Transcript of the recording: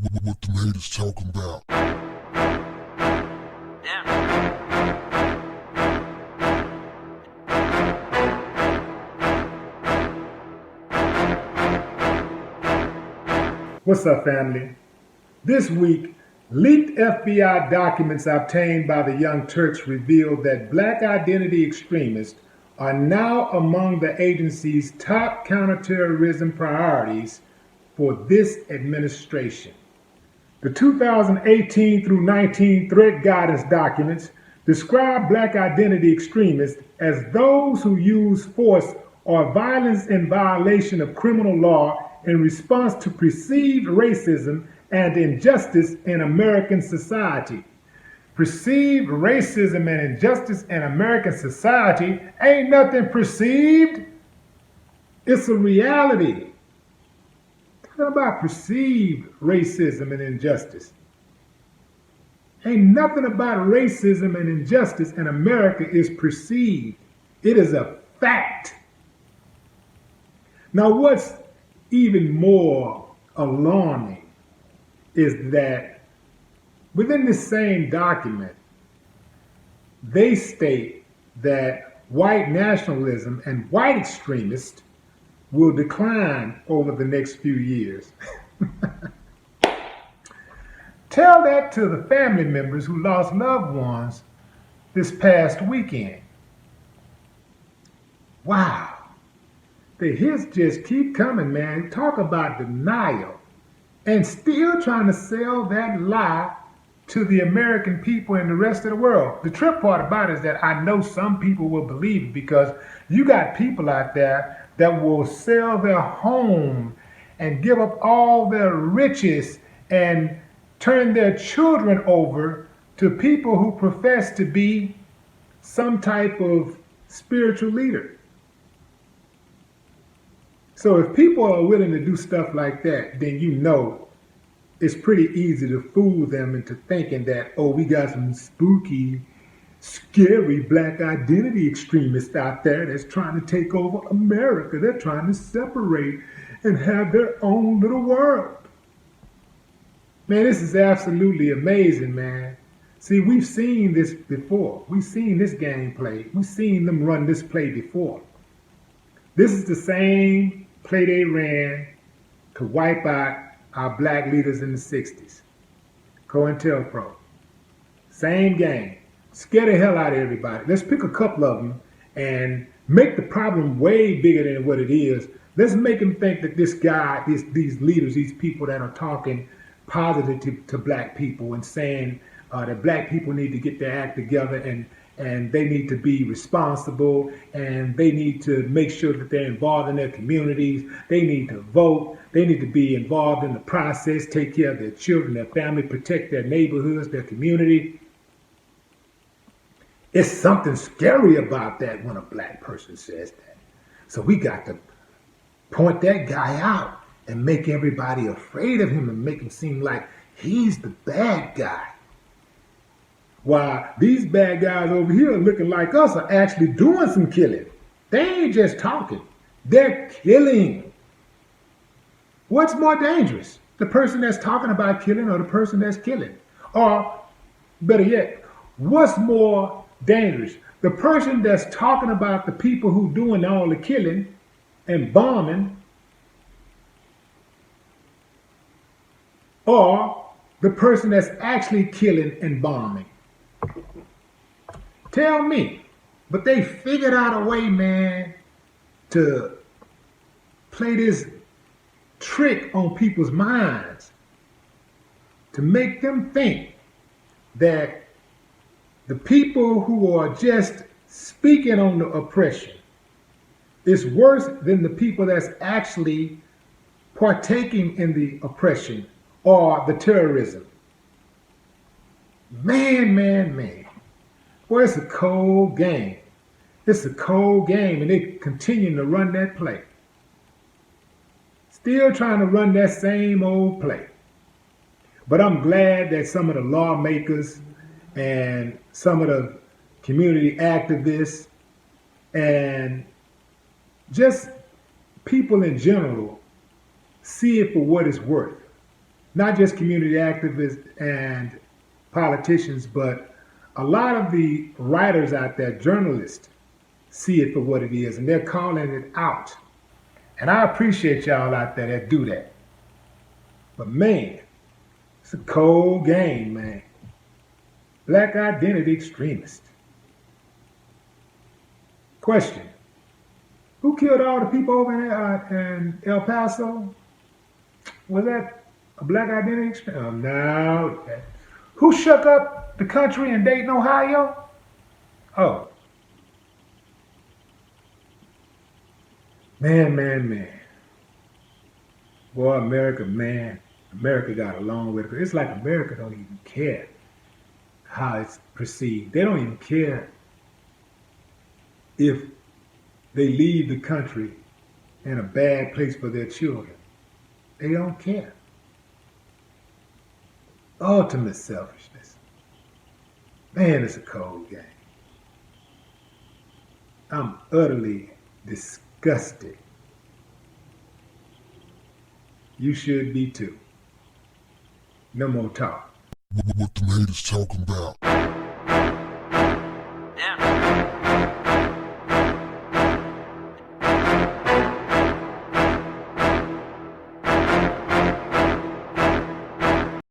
What the haters talking about? What's up, family? This week, leaked FBI documents obtained by the Young Turks revealed that black identity extremists are now among the agency's top counterterrorism priorities for this administration. The 2018 through 19 threat guidance documents describe black identity extremists as those who use force or violence in violation of criminal law in response to perceived racism and injustice in American society. Perceived racism and injustice in American society ain't nothing perceived. It's a reality. Talking about perceived racism and injustice. Ain't nothing about racism and injustice in America is perceived. It is a fact. Now, what's even more alarming is that within this same document, they state that white nationalism and white extremists will decline over the next few years. Tell that to the family members who lost loved ones this past weekend. Wow. The hits just keep coming, man. Talk about denial. And still trying to sell that lie to the American people and the rest of the world. The trip part about it is that I know some people will believe it because you got people out there that will sell their home and give up all their riches and turn their children over to people who profess to be some type of spiritual leader. So if people are willing to do stuff like that, then you know it's pretty easy to fool them into thinking that, oh, we got some spooky, scary black identity extremists out there that's trying to take over America. They're trying to separate and have their own little world. Man, this is absolutely amazing, man. See, we've seen this before. We've seen this game played. We've seen them run this play before. This is the same play they ran to wipe out our black leaders in the 60s. COINTELPRO. Same game. Scare the hell out of everybody. Let's pick a couple of them and make the problem way bigger than what it is. Let's make them think that this guy, these leaders, these people that are talking positive to black people and saying that black people need to get their act together and they need to be responsible and they need to make sure that they're involved in their communities. They need to vote. They need to be involved in the process, take care of their children, their family, protect their neighborhoods, their community. It's something scary about that when a black person says that. So we got to point that guy out and make everybody afraid of him and make him seem like he's the bad guy. While these bad guys over here looking like us are actually doing some killing. They ain't just talking. They're killing. What's more dangerous? The person that's talking about killing or the person that's killing? Or better yet, what's more dangerous? The person that's talking about the people who doing all the killing and bombing, or the person that's actually killing and bombing? Tell me. But they figured out a way, man, to play this trick on people's minds to make them think that the people who are just speaking on the oppression is worse than the people that's actually partaking in the oppression or the terrorism. Man. Boy, it's a cold game. It's a cold game, and they continue to run that play. Still trying to run that same old play. But I'm glad that some of the lawmakers and some of the community activists and just people in general see it for what it's worth. not just community activists and politicians, but a lot of the writers out there, journalists, see it for what it is, and they're calling it out. And I appreciate y'all out there that do that. But man, it's a cold game, man. Black identity extremist. Question. Who killed all the people over in El Paso? Was that a black identity extremist? No. Who shook up the country in Dayton, Ohio? Oh. Man. Boy, America, man. America got a long way to go. It's like America don't even care how it's perceived. They don't even care if they leave the country in a bad place for their children. They don't care. Ultimate selfishness. Man, it's a cold game. I'm utterly disgusted. You should be too. No more talk. What the haters talking about? Yeah.